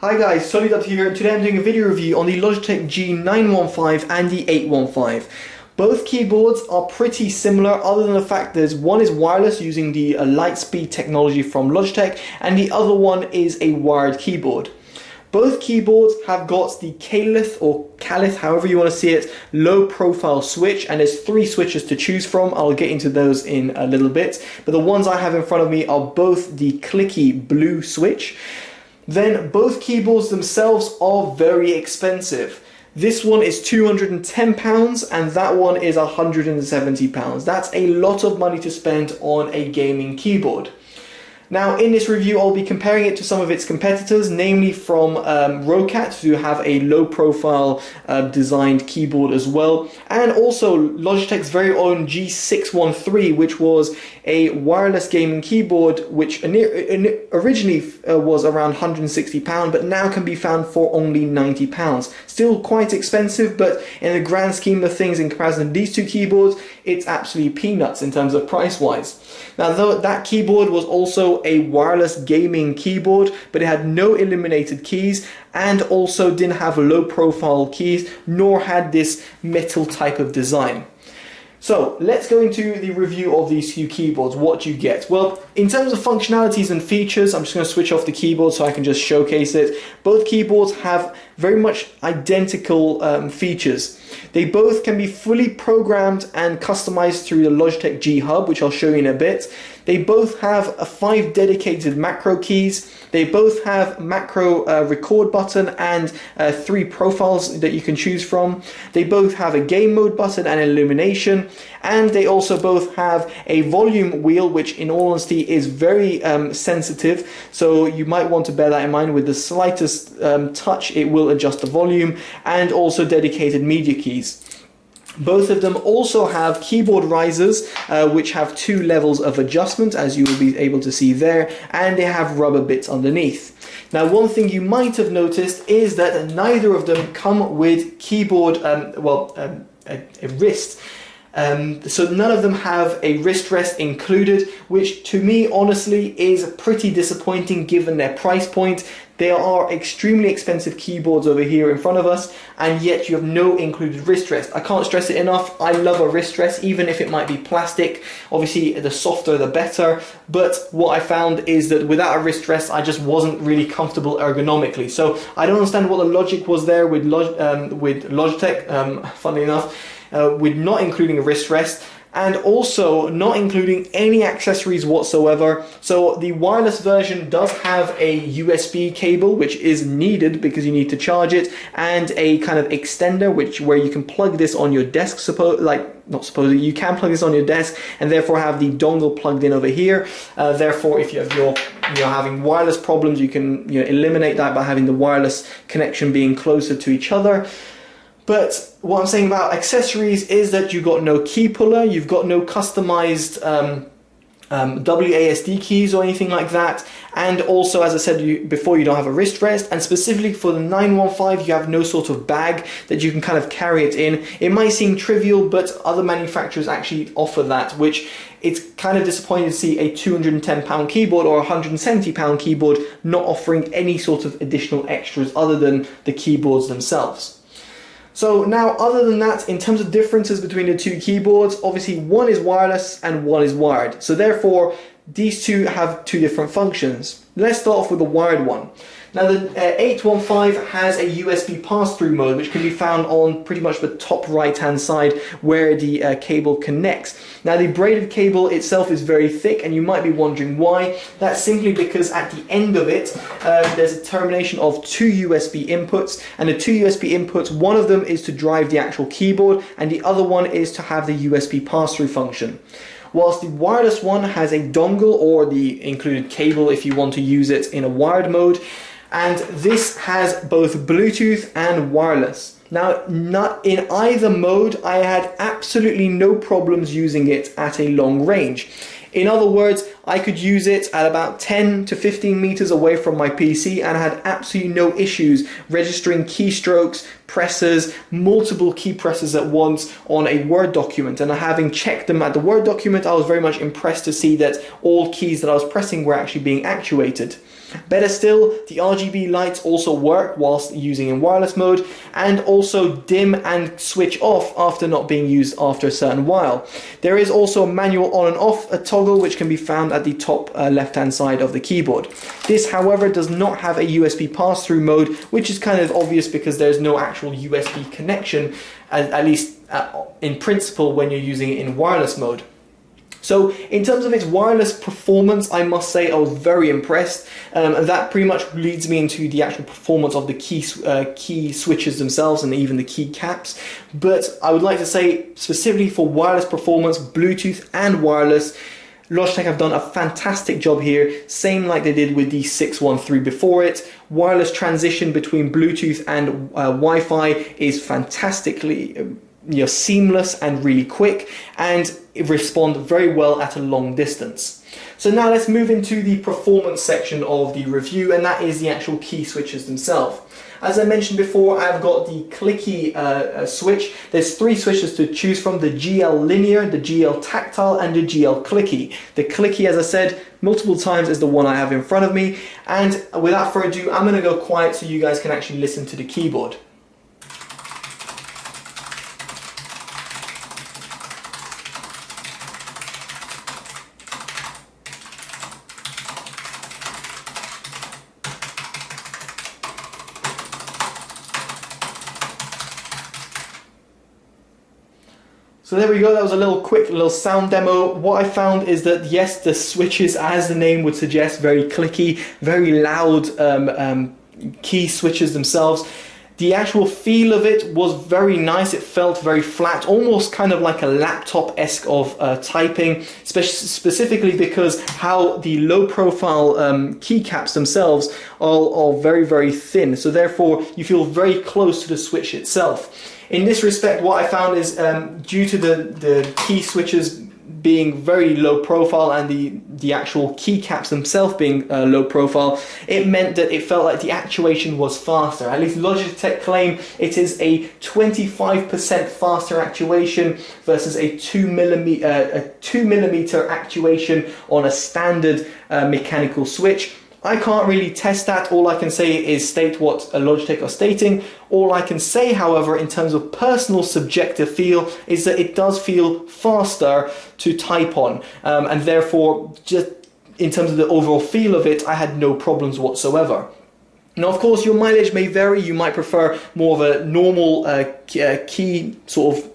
Hi guys, Totallydubbed here, and today I'm doing a video review on the Logitech G915 and the 815. Both keyboards are pretty similar other than the fact that one is wireless using the Lightspeed technology from Logitech and the other one is a wired keyboard. Both keyboards have got the Calith or Calith, however you want to see it, low profile switch, and there's 3 switches to choose from. I'll get into those in a little bit, but the ones I have in front of me are both the clicky blue switch. Then both keyboards themselves are very expensive. This one is £210 and that one is £170. That's a lot of money to spend on a gaming keyboard. Now in this review I'll be comparing it to some of its competitors, namely from Roccat, who have a low profile designed keyboard as well, and also Logitech's very own G613, which was a wireless gaming keyboard which originally was around £160 but now can be found for only £90. Still quite expensive, but in the grand scheme of things in comparison to these two keyboards, it's absolutely peanuts in terms of price wise. Now though that keyboard was also a wireless gaming keyboard, but it had no illuminated keys and also didn't have low profile keys, nor had this metal type of design. So let's go into the review of these two keyboards. What you get? Well, in terms of functionalities and features, I'm just going to switch off the keyboard so I can just showcase it. Both keyboards have very much identical features. They both can be fully programmed and customized through the Logitech G Hub, which I'll show you in a bit. They both have 5 dedicated macro keys. They both have macro record button and 3 profiles that you can choose from. They both have a game mode button and illumination, and they also both have a volume wheel, which in all honesty is very sensitive, so you might want to bear that in mind. With the slightest touch it will adjust the volume, and also dedicated media keys. Both of them also have keyboard risers, which have 2 levels of adjustment, as you will be able to see there, and they have rubber bits underneath. Now, one thing you might have noticed is that neither of them come with keyboard, a wrist. So none of them have a wrist rest included, which to me honestly is pretty disappointing given their price point. They are extremely expensive keyboards over here in front of us, and yet you have no included wrist rest. I can't stress it enough, I love a wrist rest, even if it might be plastic. Obviously the softer the better, but what I found is that without a wrist rest I just wasn't really comfortable ergonomically. So I don't understand what the logic was there with Logitech, funnily enough, with not including a wrist rest, and also not including any accessories whatsoever. So the wireless version does have a USB cable, which is needed because you need to charge it, and a kind of extender where you can plug this on your desk, you can plug this on your desk and therefore have the dongle plugged in over here. Therefore, if you have having wireless problems, you can eliminate that by having the wireless connection being closer to each other. But what I'm saying about accessories is that you've got no key puller, you've got no customized WASD keys or anything like that, and also, as I said before, you don't have a wrist rest, and specifically for the 915 you have no sort of bag that you can kind of carry it in. It might seem trivial, but other manufacturers actually offer that, which it's kind of disappointing to see a £210 keyboard or a £170 keyboard not offering any sort of additional extras other than the keyboards themselves. So now, other than that, in terms of differences between the two keyboards, obviously one is wireless and one is wired. So therefore, these two have 2 different functions. Let's start off with the wired one. Now the 815 has a USB pass-through mode, which can be found on pretty much the top right hand side where the cable connects. Now the braided cable itself is very thick, and you might be wondering why. That's simply because at the end of it there's a termination of 2 USB inputs, and the 2 USB inputs, one of them is to drive the actual keyboard and the other one is to have the USB pass-through function. Whilst the wireless one has a dongle, or the included cable if you want to use it in a wired mode, and this has both Bluetooth and wireless. Now, not in either mode, I had absolutely no problems using it at a long range. In other words, I could use it at about 10 to 15 meters away from my PC and had absolutely no issues registering keystrokes, presses, multiple key presses at once on a Word document. And having checked them at the Word document, I was very much impressed to see that all keys that I was pressing were actually being actuated. Better still, the RGB lights also work whilst using in wireless mode, and also dim and switch off after not being used after a certain while. There is also a manual on and off toggle which can be found at the top left hand side of the keyboard. This, however, does not have a USB pass-through mode, which is kind of obvious because there's no actual USB connection, at least in principle, when you're using it in wireless mode. So in terms of its wireless performance, I must say I was very impressed. And that pretty much leads me into the actual performance of the key switches themselves and even the key caps. But I would like to say specifically for wireless performance, Bluetooth and wireless, Logitech have done a fantastic job here, same like they did with the 613 before it. Wireless transition between Bluetooth and Wi-Fi is fantastically seamless and really quick, and it responds very well at a long distance. So now let's move into the performance section of the review, and that is the actual key switches themselves. As I mentioned before, I've got the clicky switch. There's three switches to choose from: the GL linear, the GL tactile, and the GL clicky. The clicky, as I said multiple times, is the one I have in front of me. And without further ado, I'm going to go quiet so you guys can actually listen to the keyboard. So there we go, that was a quick little sound demo. What I found is that yes, the switches, as the name would suggest, very clicky, very loud key switches themselves. The actual feel of it was very nice. It felt very flat, almost kind of like a laptop-esque of typing, specifically because how the low-profile keycaps themselves are very, very thin. So therefore, you feel very close to the switch itself. In this respect, what I found is due to the key switches being very low profile and the actual keycaps themselves being low profile, it meant that it felt like the actuation was faster. At least Logitech claim it is a 25% faster actuation versus a 2mm actuation on a standard mechanical switch. I can't really test that. All I can say is state what Logitech are stating. All I can say, however, in terms of personal subjective feel, is that it does feel faster to type on. And therefore, just in terms of the overall feel of it, I had no problems whatsoever. Now, of course, your mileage may vary. You might prefer more of a normal key sort of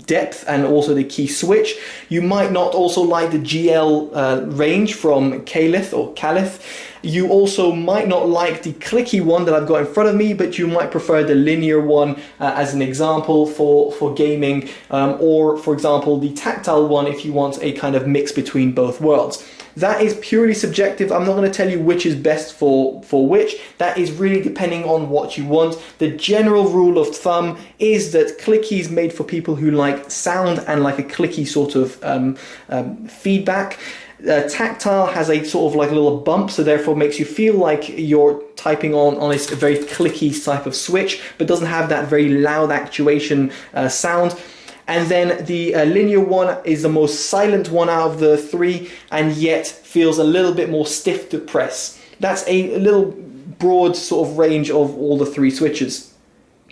depth and also the key switch. You might not also like the GL range from Calith or Calith. You also might not like the clicky one that I've got in front of me, but you might prefer the linear one as an example for gaming, or for example the tactile one if you want a kind of mix between both worlds. That is purely subjective. I'm not going to tell you which is best for which. That is really depending on what you want. The general rule of thumb is that clicky is made for people who like sound and like a clicky sort of feedback. Tactile has a sort of like a little bump, so therefore makes you feel like you're typing on a very clicky type of switch, but doesn't have that very loud actuation sound. And then the linear one is the most silent one out of the three, and yet feels a little bit more stiff to press. That's a little broad sort of range of all the three switches.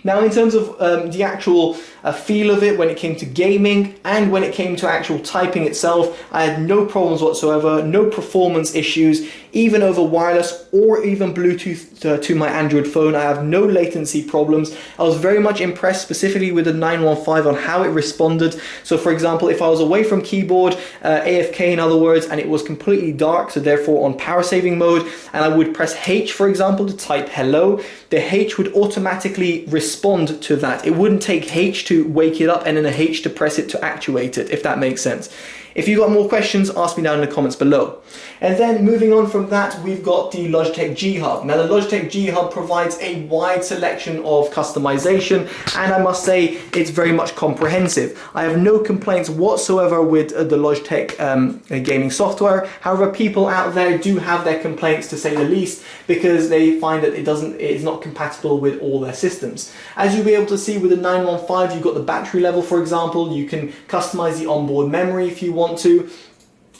Now, in terms of the actual feel of it when it came to gaming and when it came to actual typing itself, I had no problems whatsoever, no performance issues, even over wireless or even Bluetooth to my Android phone. I have no latency problems. I was very much impressed specifically with the 915 on how it responded. So for example, if I was away from keyboard, AFK in other words, and it was completely dark, so therefore on power saving mode, and I would press H, for example, to type hello, the H would automatically respond to that. It wouldn't take H to wake it up and then a H to press it to actuate it, if that makes sense. If you've got more questions, ask me down in the comments below. And then moving on from that, we've got the Logitech G Hub. Now the Logitech G Hub provides a wide selection of customization, and I must say it's very much comprehensive. I have no complaints whatsoever with the Logitech gaming software. However, people out there do have their complaints, to say the least, because they find that it is not compatible with all their systems. As you'll be able to see with the 915, you've got the battery level, for example. You can customize the onboard memory if you want to.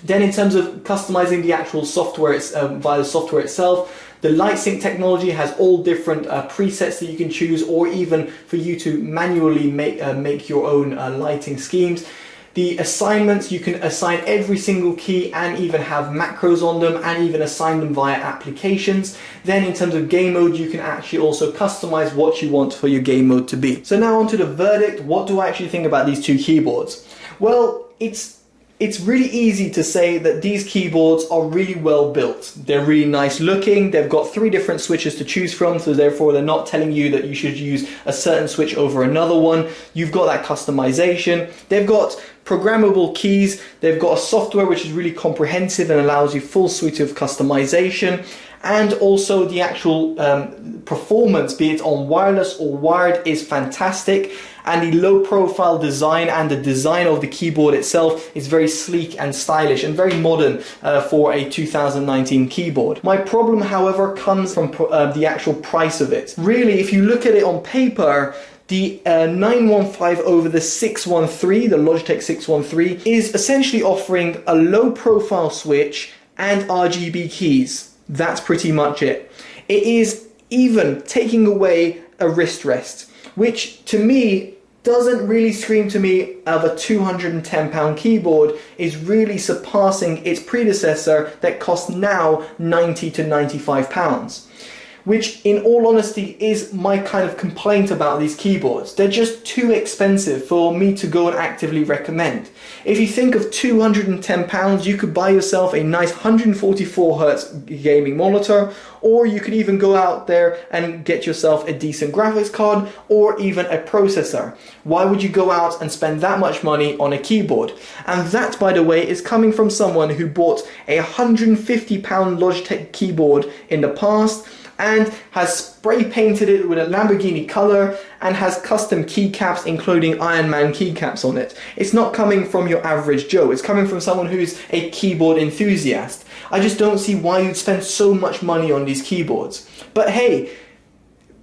Then in terms of customizing the actual software via the software itself, The light sync technology has all different presets that you can choose, or even for you to manually make your own lighting schemes. The assignments, you can assign every single key and even have macros on them, and even assign them via applications. Then in terms of game mode, you can actually also customize what you want for your game mode to be. So now onto the verdict. What do I actually think about these two keyboards? Well, it's really easy to say that these keyboards are really well built. They're really nice looking. They've got 3 different switches to choose from, so therefore they're not telling you that you should use a certain switch over another one. You've got that customization. They've got programmable keys. They've got a software which is really comprehensive and allows you full suite of customization. And also the actual performance, be it on wireless or wired, is fantastic. And the low profile design and the design of the keyboard itself is very sleek and stylish and very modern for a 2019 keyboard. My problem, however, comes from the actual price of it. Really, if you look at it on paper, the 915 over the 613, the Logitech 613, is essentially offering a low profile switch and RGB keys. That's pretty much it. It is even taking away a wrist rest, which to me doesn't really scream to me of a £210 keyboard is really surpassing its predecessor that costs now £90 to £95. Which in all honesty is my kind of complaint about these keyboards. They're just too expensive for me to go and actively recommend. If you think of £210, you could buy yourself a nice 144Hz gaming monitor, or you could even go out there and get yourself a decent graphics card or even a processor. Why would you go out and spend that much money on a keyboard? And that, by the way, is coming from someone who bought a £150 Logitech keyboard in the past and has spray painted it with a Lamborghini color and has custom keycaps, including Iron Man keycaps on it. It's not coming from your average Joe, it's coming from someone who's a keyboard enthusiast. I just don't see why you'd spend so much money on these keyboards. But hey,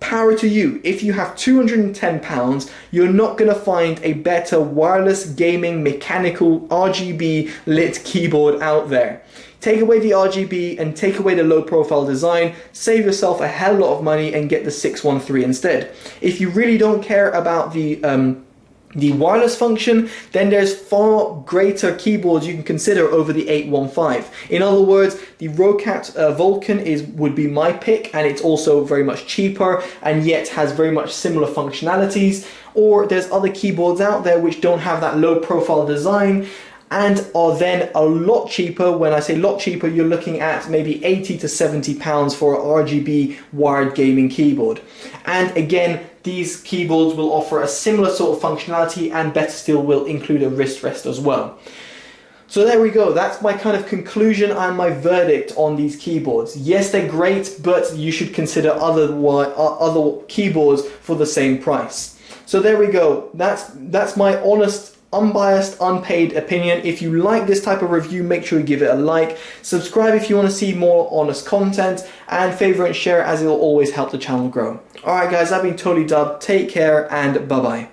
power to you. If you have £210, you're not going to find a better wireless gaming mechanical RGB lit keyboard out there. Take away the RGB and take away the low profile design, save yourself a hell lot of money and get the 613 instead. If you really don't care about the wireless function, then there's far greater keyboards you can consider over the 815. In other words, the Roccat Vulcan would be my pick, and it's also very much cheaper and yet has very much similar functionalities. Or there's other keyboards out there which don't have that low profile design and are then a lot cheaper. When I say lot cheaper, you're looking at maybe £80 to £70 for an RGB wired gaming keyboard. And again, these keyboards will offer a similar sort of functionality, and better still will include a wrist rest as well. So there we go, that's my kind of conclusion and my verdict on these keyboards. Yes, they're great, but you should consider other keyboards for the same price. So there we go, that's my honest, unbiased, unpaid opinion. If you like this type of review, make sure you give it a like, subscribe if you want to see more honest content, and favorite and share, as it will always help the channel grow. Alright guys, I've been Totally Dubbed, take care and bye bye.